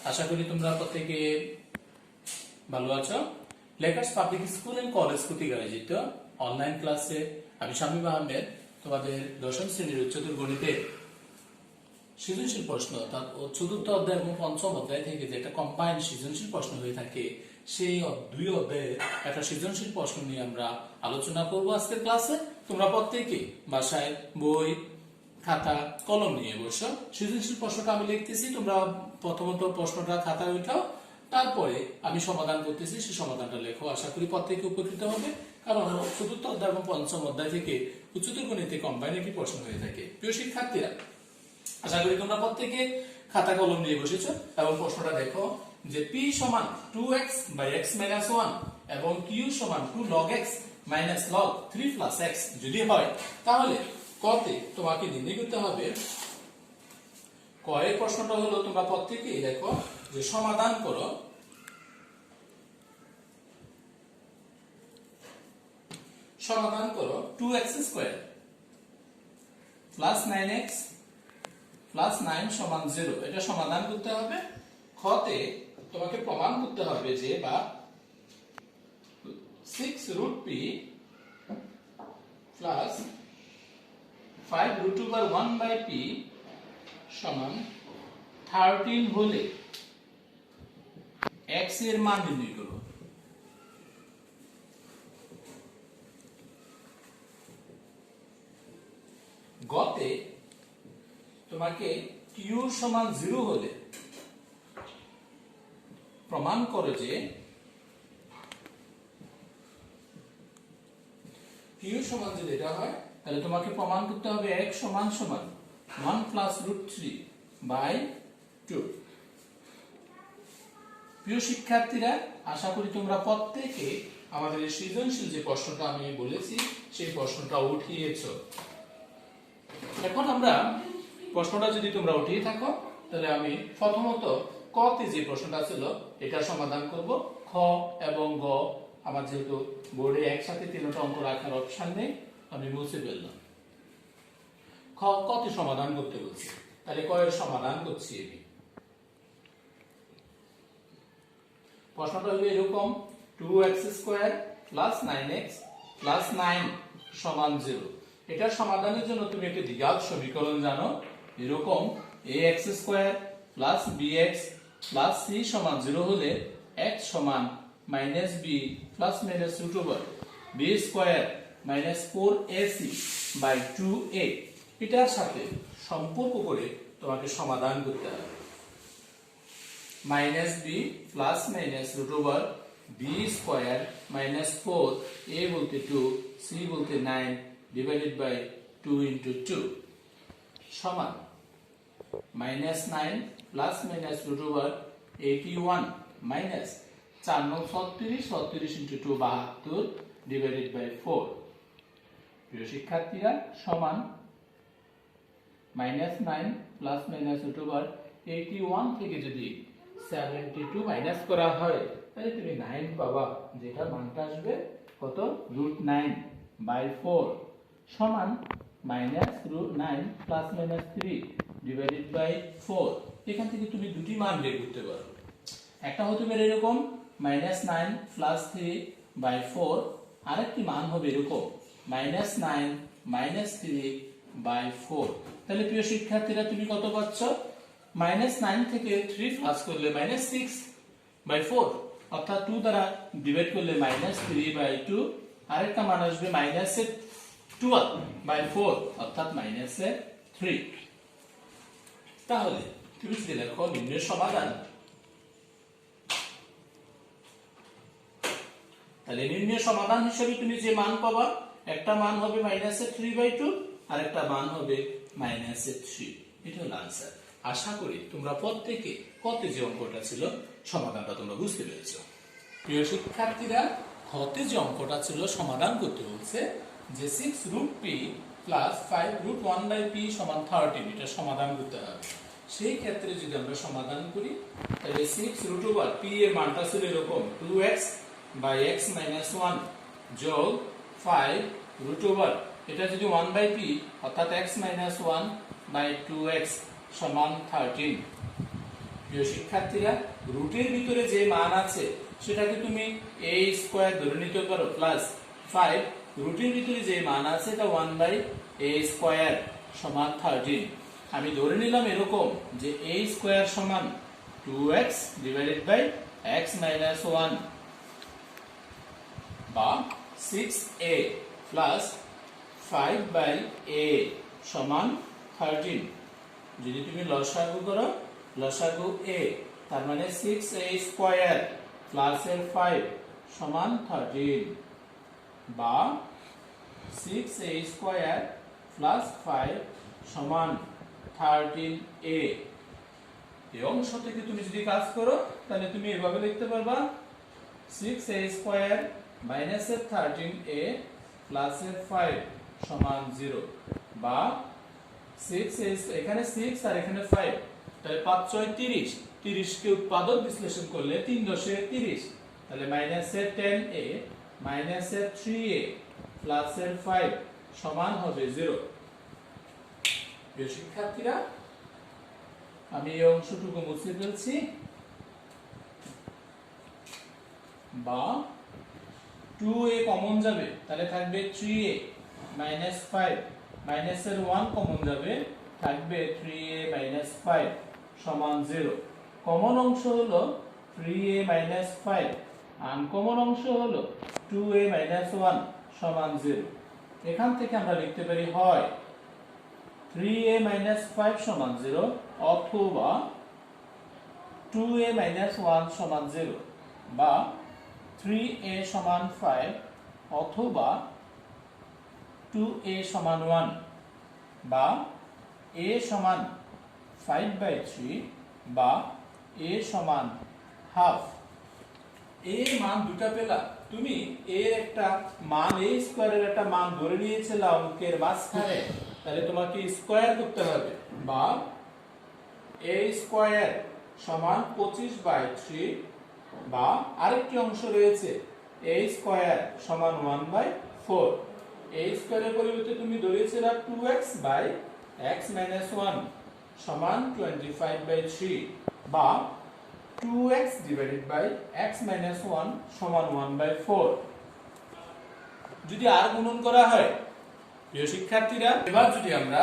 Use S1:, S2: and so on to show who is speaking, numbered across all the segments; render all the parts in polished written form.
S1: আশা করি তোমরা প্রত্যেকে ভালো আছো। Lakers public school and college কর্তৃক আয়োজিত অনলাইন ক্লাসে আমি শামীম আহমেদ তোমাদের দশম শ্রেণীর উচ্চতর গণিতে সৃজনশীল প্রশ্ন অর্থাৎ চতুর্থ অধ্যায় এবং পঞ্চম অধ্যায় থেকে যে একটা কম্বাইন্ড সৃজনশীল প্রশ্ন হয়ে থাকে সেই দুই অধ্যায়ে একটা সৃজনশীল প্রশ্ন নিয়ে আমরা আলোচনা করব আজকের ক্লাসে। তোমরা প্রত্যেকে বাসায় বই খাতা কলম নিয়ে বসো। সৃজনশীল প্রশ্নটা আমি লিখতেছি, তোমরা প্রথমত প্রশ্নটা খাতায় উঠাও, তারপরে আমি সমাধান করতেছি, সেই সমাধানটা লেখো। আশা করি প্রত্যেকে উপকৃত হবে, কারণ চতুর্থ অধ্যায় এবং পঞ্চম অধ্যায় থেকে উচ্চতর গণিতে কম্বাইন একটি প্রশ্ন হয়ে থাকে। প্রিয় শিক্ষার্থীরা, আশা করি তোমরা প্রত্যেকে খাতা কলম নিয়ে বসেছো এবং প্রশ্নটা দেখো যে p সমান 2x বাই x মাইনাস 1 এবং q সমান 2 log x minus log 3 plus x যদি হয়, তাহলে কতে তোমাকে নির্ণয় করতে হবে। কয়ের প্রশ্নটা হলো তোমরা প্রত্যেকেই দেখো যে সমাধান করো সমাধান করো 2x square plus 9x plus 9 সমান 0, এটা সমাধান করতে হবে। খতে তোমাকে প্রমাণ করতে হবে যে বা 6 root p plus 5 root over 1 by p সমান 13 হলে x এর মান নির্ণয় করো। গতে তোমাকে q সমান 0 হলে প্রমাণ করো যে q সমান যদি এটা হয়, তাহলে তোমাকে প্রমাণ করতে হবে x সমান সমান 1 প্লাস রুট 3 বাই 2। প্রিয় শিক্ষার্থীরা, আশা করি তোমরা প্রত্যেকে আমাদের এই সৃজনশীল যে প্রশ্নটা আমি বলেছি সেই প্রশ্নটা উঠিয়েছো। এখন আমরা প্রশ্নটা যদি তোমরা উঠিয়ে থাকো, তাহলে আমি প্রথমত ক তে যে প্রশ্নটা ছিল এটা সমাধান করব। খ এবং গ আমার যেহেতু বোর্ডে একসাথে তিনটা অঙ্ক রাখার অপশন নেই, আমি মুছে ফেললাম। খ তে সমাধান করতে বলছি, তাহলে ক এর সমাধান করছি আমি। প্রশ্নটা হলো এরকম 2x square plus 9x plus 9 সমান 0। এটার সমাধানের জন্য তুমি একটা দ্বিঘাত সমীকরণ জানো, এরকম ax square plus bx plus c সমান 0 হলে x সমান minus b plus minus root over b square minus 4ac by 2a, এটার সাথে সম্পর্ক করে তোমাকে সমাধান করতে হবে। Minus b plus minus root over b square minus 4, a বলতে 2, c বলতে 9 ডিভাইডেড বাই 2 ইনটু 2 সমান minus 9 plus minus root over 81 minus 4 9 36 36 into 2 72 divided by 4। প্রিয় শিক্ষার্থীরা, সমান minus 9 plus minus root over 81 থেকে যদি 72 মাইনাস করা হয়, তাহলে তুমি 9 পাবা, যেটা মানটা আসবে কত রুট 9 বাই 4 সমান minus root 9 plus minus 3 divided by 4। এখান থেকে তুমি দুটি মান বের করতে পারো। একটা হতে পারে এরকম মাইনাস 9 প্লাস 3 বাই 4, আরেকটি মান হবে এরকম মাইনাস 9 মাইনাস 3 বাই 4। তাহলে প্রিয় শিক্ষার্থীরা, তুমি কত পাচ্ছ? মাইনাস 9 থেকে 3 প্লাস করলে মাইনাস 6 বাই 4, অর্থাৎ 2 দ্বারা ডিভাইড করলে মাইনাস 3 বাই 2, আরেকটা মান আসবে মাইনাস 12 বাই 4, অর্থাৎ মাইনাস 3। তাহলে তুমি যদি লেখো নির্ণয় সমাধান, তাহলে নির্ণয় সমাধান হিসেবে তুমি যে মান পাবা, একটা মান হবে মাইনাস 3 বাই 2, আর একটা মান হবে মাইনাস 3। এটা হলো আনসার। আশা করি তোমরা প্রত্যেকে কতে যে অঙ্কটা ছিল সমাধানটা তোমরা বুঝতে পেরেছো। প্রিয় শিক্ষার্থীরা, খতে যে অঙ্কটা ছিল সমাধান করতে বলছে যে 6 root p plus 5 root 1 by p সমান 13, এটা সমাধান করতে হবে। সেই ক্ষেত্রে যদি আমরা সমাধান করি, তাহলে 6 রুট ওভার p এর মানটা ছিল এরকম 2x বাই x মাইনাস 1 যোগ 5 রুট ওভার, এটা যদি 1 বাই p অর্থাৎ x মাইনাস 1 বাই 2x সমান 13। প্রিয় শিক্ষার্থীরা, রুটের ভিতরে যে মান আছে সেটাকে তুমি a স্কয়ার ধরে নিতে পারো প্লাস 5 রুটের ভিতরে যে মান আছে এটা 1/a স্কয়ার সমান 13। আমি ধরে নিলাম এরকম যে a স্কয়ার সমান 2x divided by x minus 1 বা 6a প্লাস 5/a সমান 13। যদি তুমি লসাগু করো, লসাগু a, তার মানে 6a স্কয়ার প্লাস এর 5 সমান 13 বা 6a স্কয়ার প্লাস 5 সমান 13a। এই অংশ থেকে তুমি যদি কাজ করো তাহলে তুমি এভাবে লিখতে পারবা 6a স্কয়ার মাইনাস এর 13a প্লাস এর 5 সমান 0 বা 6a, এখানে 6 আর এখানে 5, তাহলে 5 6 30, 30 কে উৎপাদক বিশ্লেষণ করলে 3 10 30, তাহলে মাইনাস এর 10a মাইনাস এর 3a প্লাস এর 5 সমান হবে 0। প্রিয় শিক্ষার্থীরা, আমি এই অংশটুকু মুছে ফেলছি বা 2a কমন যাবে, তাহলে থাকবে 3a মাইনাস 5 মাইনাস এর 1 কমন যাবে, থাকবে 3a মাইনাস 5 সমান 0। কমন অংশ হলো 3a মাইনাস 5, আনকমন অংশ হলো 2a মাইনাস 1 সমান 0। এখান থেকে আমরা লিখতে পারি হয় 3a মাইনাস 5 সমান 0 অথবা 2a মাইনাস 1 সমান 0 বা 3a সমান 5 অথবা 2a সমান 1 বা a সমান 5/3 বা a সমান হাফ। এর মান দুটো পেলা, তুমি এর একটা মান a স্কয়ারের একটা মান ধরে নিয়েছিলে অঙ্কের মাঝখানে, তাহলে তোমাকে স্কয়ার করতে হবে বা a স্কয়ার সমান 25/3 বা আরেকটি অংশ রয়েছে a স্কয়ার সমান 1/4। a স্কয়ারের পরিবর্তে তুমি ধরেছিলে 2x বাই x মাইনাস 1 সমান 25/3 বা 2x divided by x minus 1 সমান 1/4। যদি আর গুণন করা হয়, প্রিয় শিক্ষার্থীরা, এবার যদি আমরা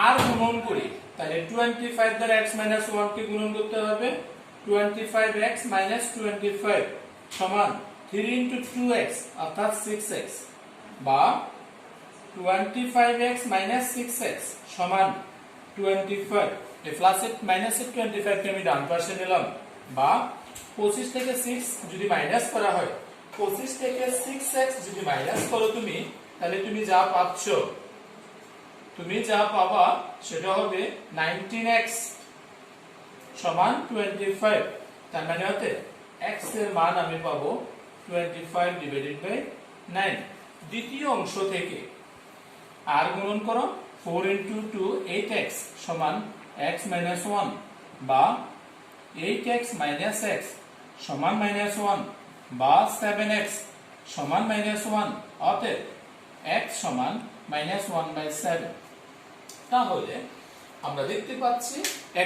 S1: আর গুণন করি তাহলে 25 দ্বারা x মাইনাস 1 কে গুণন করতে হবে, 25x মাইনাস 25 সমান 3 into 2x অর্থাৎ 6x বা 25x মাইনাস 6x সমান 25। এই প্লাস এর মাইনাস এর 25 কে আমি ডান পাশে নিলাম বা 25 থেকে 6 যদি মাইনাস করা হয়, 25 থেকে 6x যদি মাইনাস করো তুমি, তাহলে তুমি যা পাচ্ছ, তুমি যা পাবা সেটা হবে 19x সমান 25। তার মানে হতে x এর মান আমি পাবো 25 ডিভাইডেড বাই 9। দ্বিতীয় অংশ থেকে আর গুণন করো, 4 into 2 8x সমান x minus 1 বা 8x minus x সমান -1 বা 7x সমান -1, অতএব x সমান -1/7। তাহলে আমরা দেখতে পাচ্ছি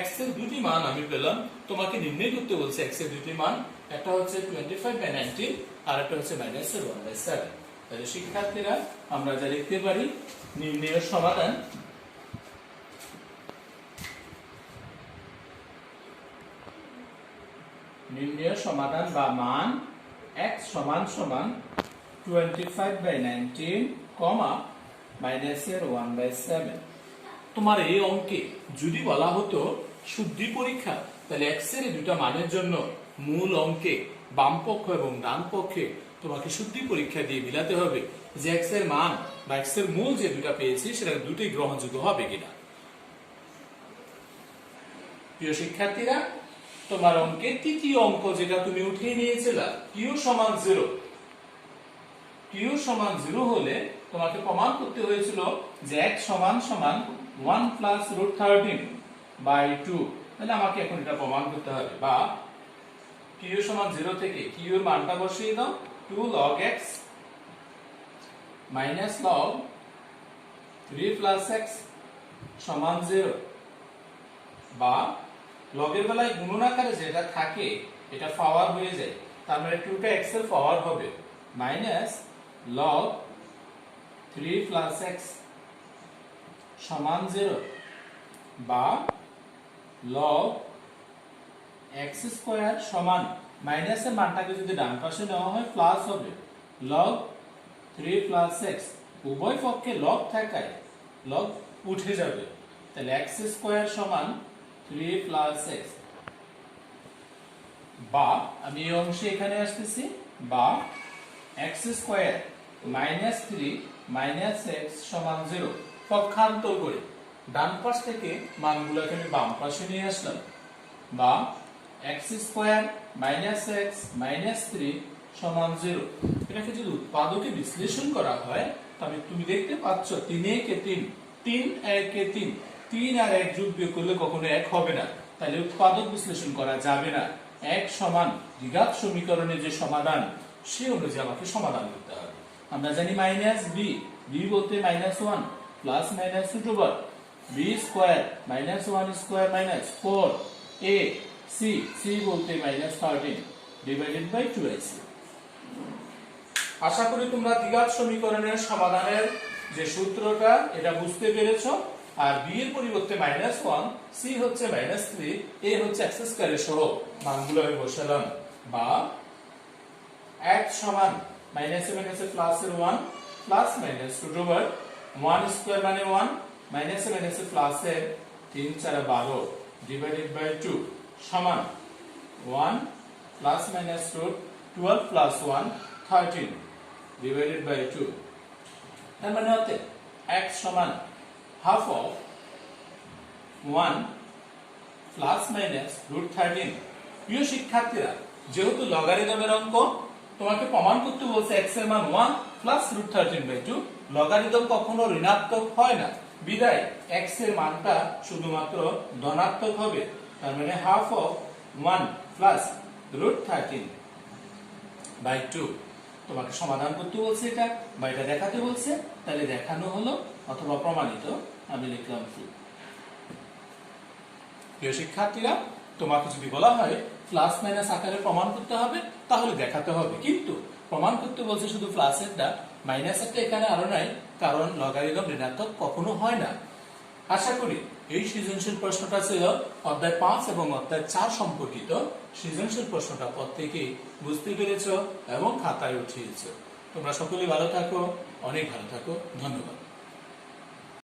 S1: x এর দুটি মান আমি পেলাম। তোমাকে নির্ণয় করতে বলছে x এর দুটি মান, একটা হচ্ছে 25/19 আর একটা হচ্ছে -1/7। তাহলে শিক্ষার্থীরা, আমরা যা লিখতে পারি নির্ণয়ের সমাধান বা মান x সমান 25/19 -1/7। তোমার এই অঙ্কে যদি বলা হতো শুদ্ধি পরীক্ষা, তাহলে x এর দুটো মানের জন্য মূল অঙ্কে বাম পক্ষ এবং ডান পক্ষে তোমাকে শুদ্ধি পরীক্ষা দিয়ে মিলাতে হবে যে x এর মান বা x এর মূল যে দুটো পেয়েছি সেটা দুটোই গ্রহণযোগ্য হবে কিনা। প্রিয় শিক্ষার্থীরা, তোমার অঙ্কের তৃতীয় অঙ্ক যেটা তুমি উঠিয়ে নিয়েছিলে q সমান 0, q সমান 0 হলে তোমাকে প্রমাণ করতে হয়েছিল যে x সমান 1 প্লাস √13/2। তাহলে আমাকে এখন এটা প্রমাণ করতে হবে বা q সমান 0 থেকে q এর মানটা বসিয়ে দাও, 2 log x minus log 3 plus x সমান 0 বা লগের বেলায় গুণন আকারে যেটা থাকে এটা পাওয়ার হয়ে যায়, তার মানে 2টা x এর পাওয়ার হবে মাইনাস log 3 প্লাস x সমান 0 বা log x স্কয়ার সমান মাইনাসের মানটাকে যদি ডান পাশে নেওয়া হয় প্লাস হবে log 3 প্লাস x, উভয় পক্ষে log থাকায় log উঠে যাবে, তাহলে x স্কয়ার সমান 3 প্লাস x, বা আমি এই অংশে এখানে আসতেছি বা x square minus 3 minus x সমান 0 পক্ষান্তর করে ডান পাশ থেকে মানগুলোকে আমি বাম পাশে নিয়ে আসলাম, বা x square minus x minus 3 সমান 0। এটাকে যদি উৎপাদকে বিশ্লেষণ করা হয় তবে তুমি দেখতে পাচ্ছ 3 একে 3 3 একে 3 3 আর 1 যোগ বিয়োগ করলে কখনো 1 হবে না, তাহলে উৎপাদক বিশ্লেষণ করা যাবে না। 1 সমান দ্বিঘাত সমীকরণের যে সমাধান সে অনুযায়ী আমাকে সমাধান করতে হবে। আমরা জানি মাইনাস b, b বলতে minus 1 plus minus root over b square minus 1 square minus 4 a c, c বলতে মাইনাস 13 ডিভাইডেড বাই 2ac। আশা করি তোমরা দ্বিঘাত সমীকরণের সমাধানের যে সূত্রটা এটা বুঝতে পেরেছো। আর b এর পরিবর্তে মাইনাস 1, c হচ্ছে মাইনাস 3, a হচ্ছে x স্কয়ারের সহগ, মানগুলো আমি বসালাম, বা x সমান মাইনাস এ মাইনাসে প্লাস এর 1 plus minus root over 1 square মানে 1 মাইনাস এ মাইনাসে প্লাস এর 3 4 12 ডিভাইডেড বাই 2 সমান 1 plus minus root 12 plus 1 13 divided by 2। তার মানে হতে x সমান half of 1 plus minus root 13। প্রিয় শিক্ষার্থীরা, যেহেতু লগারিদমের অঙ্ক তোমাকে প্রমাণ করতে বলছে x এর মান 1 প্লাস রুট 13/2, লগারিদম কখনো ঋণাত্মক হয় না, বিদায় x এর মানটা শুধুমাত্র ধনাত্মক হবে। তার মানে হাফ অফ 1 প্লাস রুট 13/2 তোমাকে সমাধান করতে বলছে এটা, বা এটা দেখাতে বলছে, তাহলে দেখানো হলো অথবা প্রমাণিত, আমি লিখলাম ট্রু। প্রিয় শিক্ষার্থীরা, তোমাকে যদি বলা হয় প্লাস মাইনাস আকারে প্রমাণ করতে হবে তাহলে দেখাতে হবে, কিন্তু প্রমাণ করতে বলছে শুধু প্লাসেরটা, মাইনাসেরটা এখানে আরো নাই, কারণ লগারিদম ঋণাত্মক কখনো হয় না। আশা করি এই সৃজনশীল প্রশ্নটা ছিল অধ্যায় 5 এবং অধ্যায় 4 সম্পর্কিত। সৃজনশীল প্রশ্নটা প্রত্যেকেই বুঝতে পেরেছো এবং খাতায় উঠিয়েছো। তোমরা সকলে ভালো থাকো, অনেক ভালো থাকো, ধন্যবাদ।